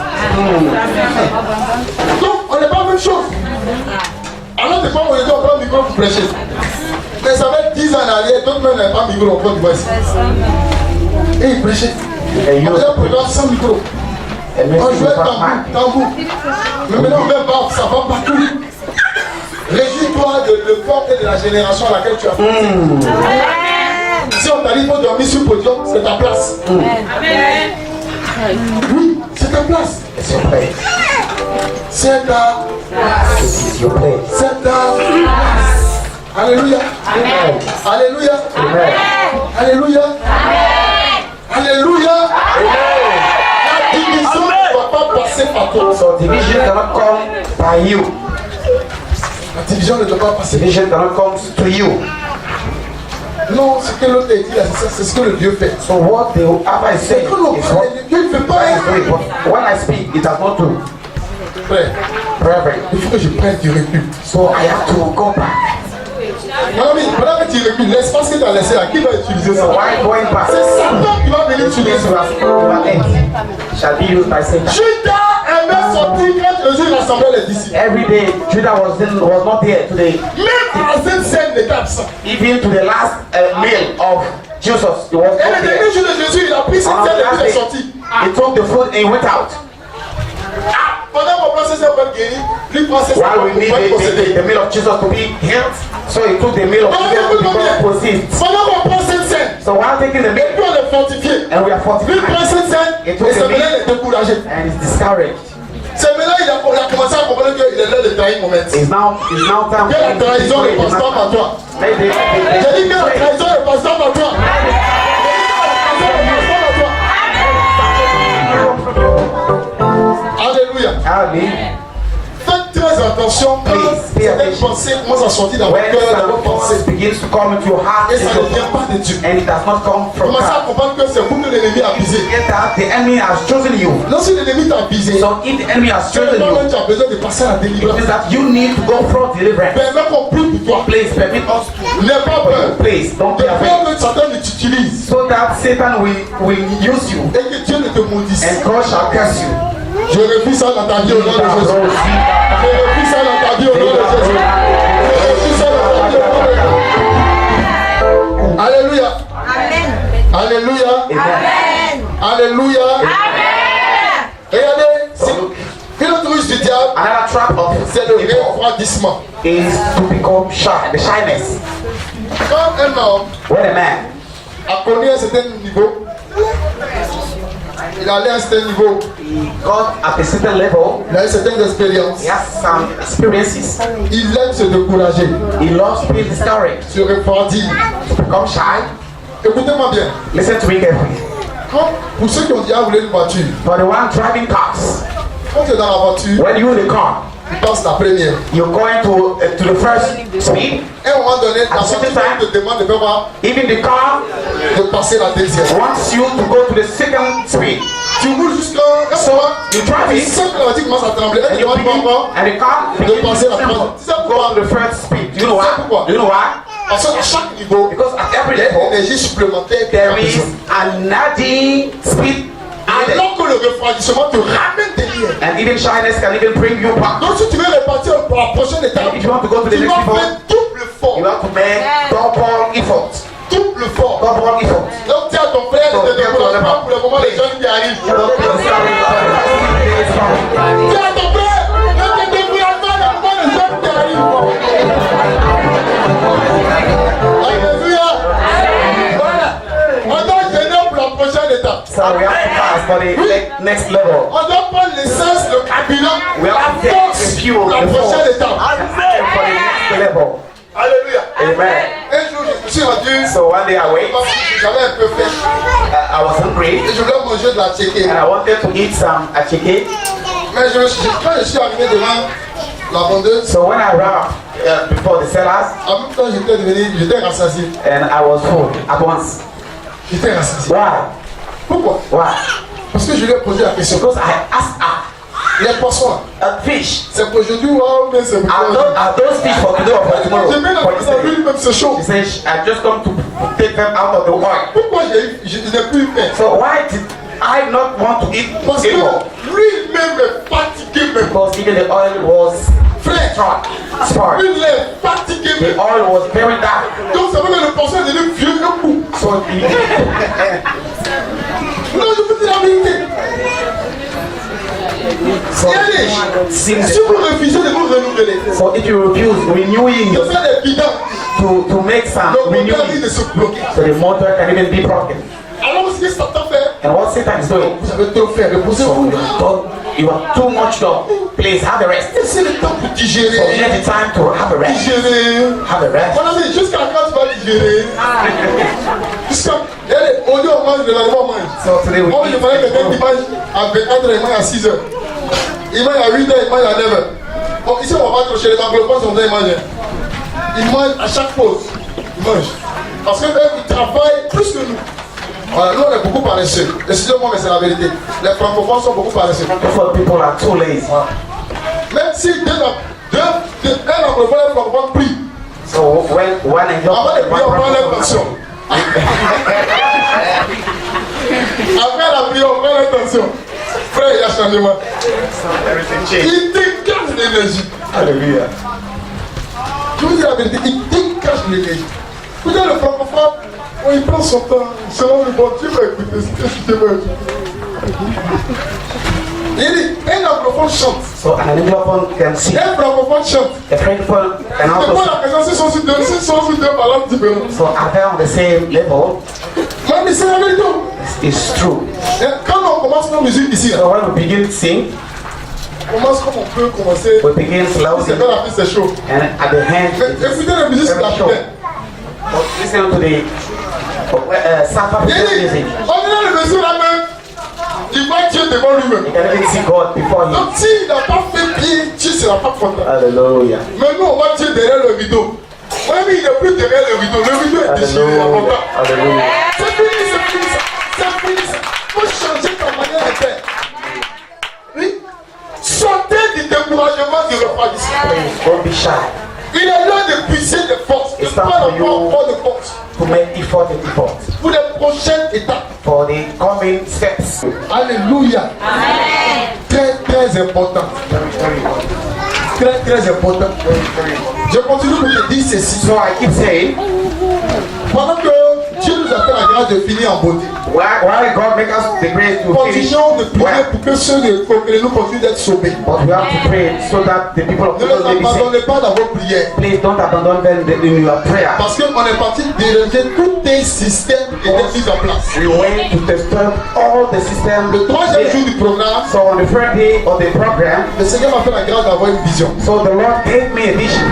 Donc, on n'est pas la même chose. Alors, des fois, on était en train de micro pour prêcher. Mais ça fait 10 ans en arrière, d'autres même n'avaient pas de micro en Côte d'Ivoire ici. Et ils prêchaient. And On you faisait un programme sans micro. and On Mr. jouait Superman. tambour. Mais maintenant, on fait pas, ça va partout. Réjouis-toi de l'effort et de la génération à laquelle tu as fait. Si on t'a dit qu'il faut dormir sur le podium, c'est ta place. Oui, c'est ta place. It's your place. C'est ta It is your place. C'est ta Alléluia. Amen. Alléluia. Amen. Alléluia. Alléluia. La division ne doit pas passer par toi. So division cannot come by you. La division ne doit pas passer. Division cannot come to you. Non, ce que l'autre a dit là, c'est ce que le Dieu fait. So what the Abba is saying C'est que l'on is parle, what le Dieu ne fait pas. God is doing. But when I speak, it does not do. Frère, Reverend. il faut que je prenne du recul. So I have to go back. Mon ami, pendant que tu recules, l'espace que tu as laissé là, qui va utiliser ça? Why going back? C'est Satan qui va venir utiliser This ça. shall be used by Satan. Judas aimait sortir quand Jésus rassemblait les disciples. Every day, Judah was not there today. Même à cette scène, il était absent. Even to the last meal of Jesus, he was Et not le there. dernier jour de Jésus, il a pris cette On scène et that puis il est day, sorti. he took the food and he went out. Pendant qu'on pense que c'est pas guéri, lui pensait que c'est While pas we need possédé. the meal of Jesus to be healed, so he took the meal of Jesus to become possessed. Pendant qu'on prend cette scène, So while taking the et meal, puis on est fortifié. and we are Lui fortified, prend cette scène et It took ce the mélange est découragé. and is discouraged. C'est maintenant il a commencé à comprendre comprenez qu'il est l'heure de trahir mon maître. It's now time. Que la trahison ne passe pas par toi. J'ai dit que la trahison ne passe pas par toi. Alléluia. Amen. Faites très attention quand cette pensée commence à sortir dans votre cœur, dans vos pensées. Begins to come into your heart, Et ça ne vient pas de Dieu. and it does not come from Commencez à God. comprendre que c'est vous que l'ennemi a visé. Get that the enemy has chosen you. Lorsque l'ennemi t'a visé, So if the enemy has c'est le chosen moment où you, tu as besoin de passer à la it délivrance. means that you need to go for deliverance. Permets qu'on prie pour toi. Please permit us to N'aie pas peur. please don't De be afraid. peur que Satan ne t'utilise So that Satan will use you et que Dieu ne te maudisse. and God shall curse you. Je refuse ça dans ta vie au nom de Jésus. Je refuse ça dans ta vie au nom de Jésus. Je refuse ça dans ta vie au nom de Jésus. Alléluia. Amen. Alléluia. Amen. Alléluia. Amen. Regardez, une autre ruse du diable, Another trap of c'est le refroidissement. is to become shy, the shyness. Quand un homme When a man a connu un certain niveau, il allait à un certain niveau, he got at a certain level, il a eu certaines expériences, he has some experiences, il aime se décourager, he loves being discouraged, se refroidir. to become shy. Écoutez-moi bien. Listen to me carefully. Quand, pour ceux qui ont déjà voulu une voiture, For the one driving cars, quand tu es dans la voiture, when you're in the car, tu passes la première. you're going to the first speed. À un moment donné, la À certain voiture time, te demande de faire quoi? Even the car De passer la deuxième. wants you to go to the second speed. Tu roules jusqu'à So you drive tu it, sens que la voiture commence à trembler. Elle and te you demande begin, pourquoi? and the car De begins passer to la troisième. tremble. Tu sais Go pourquoi? to the first speed. Do you know why? Pourquoi? Do you know why? Parce qu'à chaque niveau, Because at every il y a une level énergie supplémentaire qui there est is another speed added. alors que le refroidissement te ramène derrière. And even shyness can even bring you back. Donc si tu veux repartir pour la prochaine étape, If you want to go to the tu next dois level, faire double you fort. have to make double effort. Double fort. Double effort. Donc dis à ton frère So, de te get to décourager the pas pour le moment les jeunes qui arrivent. Dis à ton frère, ne te décourage pas le moment les jeunes qui arrivent. Alléluia. Voilà. On doit gêner pour la prochaine étape. So we have to pass for the next level. On doit prendre l'essence, le carburant, We la have to take force the fuel, pour la the prochaine force. étape. For the next level. Alléluia. Amen. Un jour, je me suis rendu, So one day I wait. j'avais un peu faim I was hungry et je voulais manger de la tchéké. and I wanted to eat some chicken. Mais quand je suis arrivé devant la vendeuse, So when I arrived before the sellers, en même temps j'étais rassasié. and I was full at once. J'étais rassasié. Why? Pourquoi? Why? Parce que je lui ai posé la question. Because I asked her, Les poissons, a fish. c'est pour aujourd'hui ou bien c'est pour toi? Are those fish for today or for tomorrow? J'ai mis la For tête dans today. l'huile, même c'est chaud. She says, I just come to take them out of the oil. Pourquoi je n'ai plus faim? So why did I not want to eat Parce que anymore? l'huile même est fatiguée même. Because even the oil was Frère, spark. l'huile est fatiguée The même. oil was very dark. Donc ça veut dire que le poisson est devenu vieux et fou. So Non, je vous dis la vérité. Regardez, si vous refusez de vous renouveler, so if you refuse renewing de faire des bidons, to make some le moteur renewing, risque de se bloquer. so the motor can even be broken. Alors ce que Satan fait, And what Satan is doing, vous avez trop fait, reposez-vous. you have too much done. Please have a rest. C'est le temps pour So digérer. you need the time to have a rest. Digérer. Have a rest. Voilà, c'est jusqu'à quand tu vas digérer. Jusqu'à. Regardez, au lieu on mange de l'aliment, on mange. So today we Moi, je voyais quelqu'un qui mange à 24h, il mange à 6h. Il mange à 8h, il mange à 9h. Bon, ici, on va pas trop chez les anglophones, on doit manger. Ils mangent à chaque pause. Ils mangent. Parce qu'eux, ils travaillent plus que nous. Voilà, nous, on est beaucoup paresseux. Excusez-moi, mais c'est la vérité. Les francophones sont beaucoup paresseux. Before people are too lazy. Même si un anglophone et un francophone prient, So when one and avant de prier, on prend l'intention. Après la prière, on prend l'intention. Frère, il y a changement. Il dégage l'énergie. Hallelujah. Je vous dis la vérité, il dégage l'énergie. Vous savez, le francophone, quand il prend son temps, selon le bon Dieu va écouter ce que je veux. Il dit, un anglophone chante. So an anglophone can sing. Un francophone chante. A francophone can C'est also quoi sing. la question s'ils sont sur deux balances différentes? So are they on the same level? Mais c'est la vérité. It's true. Et quand on commence nos musiques ici, So when we begin to sing, On commence comme on peut commencer. We begin slowly, C'est quand la vie c'est chaud. and at the end, Écoutez la musique sur la very short. Listen to the South Il African dit, music. on est dans le maison là-même. Il voit Dieu devant lui-même. You can even see God before him. Donc s'il n'a pas fait bien, Dieu ne sera pas content. Hallelujah. Mais nous, on voit Dieu derrière le rideau. Oui, mais il n'est plus derrière le rideau. Le rideau est déchiré, il est content. Hallelujah. C'est fini, c'est fini ça. C'est fini ça. Il faut changer ta manière de faire. Oui. Sortez du découragement du refroidissement. Don't be shy. Il est l'heure de puiser des forces. De prendre encore de force To make effort and effort pour les prochaines étapes. for the coming steps. Alléluia. Très, très important. Très, très important. Je continue pour te dire ceci. So I keep saying, Pendant que Dieu nous a fait la grâce de finir en beauté, why God make us the grace to finish continuons de prier well, pour que ceux de nous continuent d'être sauvés. but we have to pray so that the people of Ne God les may be saved. abandonnez pas dans vos prières. Please don't abandon them in your prayer. Parce qu'on est parti déranger tous les systèmes qui étaient mis en place. We went to disturb all the system. Le troisième jour du programme, So on the third day of the program, le Seigneur m'a fait la grâce d'avoir une vision. so the Lord gave me a vision,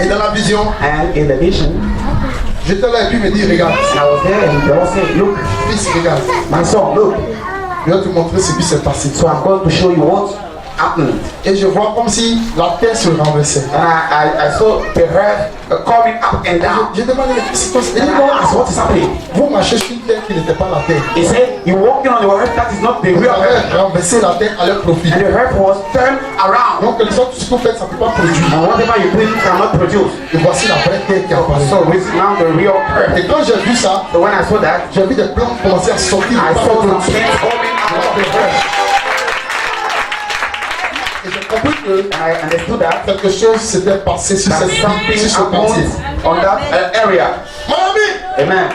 Et dans la vision, and in the vision, j'étais là et puis il me dit, regarde, I was there, and the Lord said, "Look, fils, regarde. my son, look. Je vais te montrer ce qui s'est passé. So I'm going to show you what happened." Et je vois comme si la terre se renversait. And I saw the earth coming up and down. J'ai demandé, mais qu'est-ce qui se passe? Il dit, And non, I asked, what is happening? vous marchez sur une terre qui n'était pas la terre. He said, "You're walking on the earth that is not the Vous real earth." avez renversé la terre à leur profit. And the earth was turned around. Donc, les autres, tout ce que vous faites, ça ne peut pas produire. And whatever you do, you cannot produce. Et voici la vraie terre qui apparaît. So it's now the real earth. Et quand j'ai vu ça, So when I saw that, j'ai vu des plantes commencer à sortir. I de saw partout. the things coming out of the earth. Et j'ai compris que And I understood that quelque chose s'était passé sur that cette something sur ce quartier. happened on that area. Mon ami, Amen.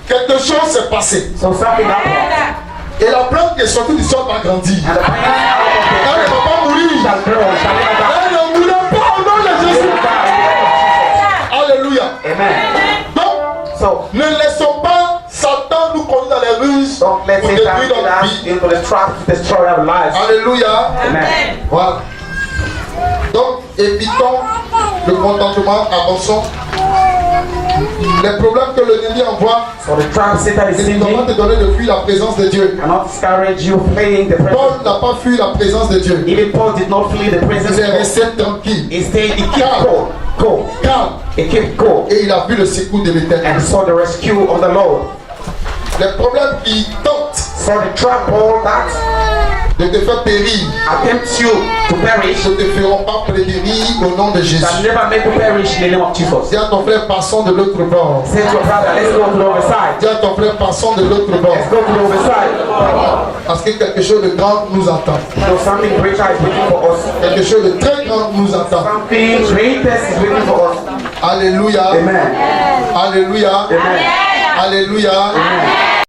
quelque chose s'est passé. So something happened. Et la plante qui est sortie du sol va grandir. And the plant out of the Elle ne earth va pas mourir. shall grow, shall never die. Elle ne mourra pas au nom de It Jésus. will die in the name of Alléluia. Jesus. Amen. Donc, So ne laissons pas Satan nous conduire dans les ruses pour don't let détruire Satan notre get us vie. into the trap to destroy our lives. Alléluia. Amen. Voilà. Donc, évitons le contentement, avançons. Les problèmes que l'ennemi envoie, So the trap Satan is c'est comment sending te donner de fuir la présence de Dieu. cannot discourage you fleeing the Paul presence. n'a pas fui la présence de Dieu. Even Paul did not flee the presence Il est of God. resté tranquille, He stayed, he kept cool. calme, He kept cool. et il a vu le secours de l'Éternel. And saw the rescue of the Lord. Les problèmes qui tentent So the trouble that de te faire périr attempts you to perish ne te feront pas périr au nom de Jésus. shall never make you perish in the name of Jesus. Dis à ton frère, passons de l'autre bord. Say to your brother, let's go to the other side. Dis à ton frère, passons de l'autre bord. Let's go to the other side. Parce que quelque chose de grand nous attend. So something greater is waiting for us. Quelque chose de très grand nous attend. Something greatest is waiting for us. Alléluia. Amen. Alléluia. Amen. Alléluia.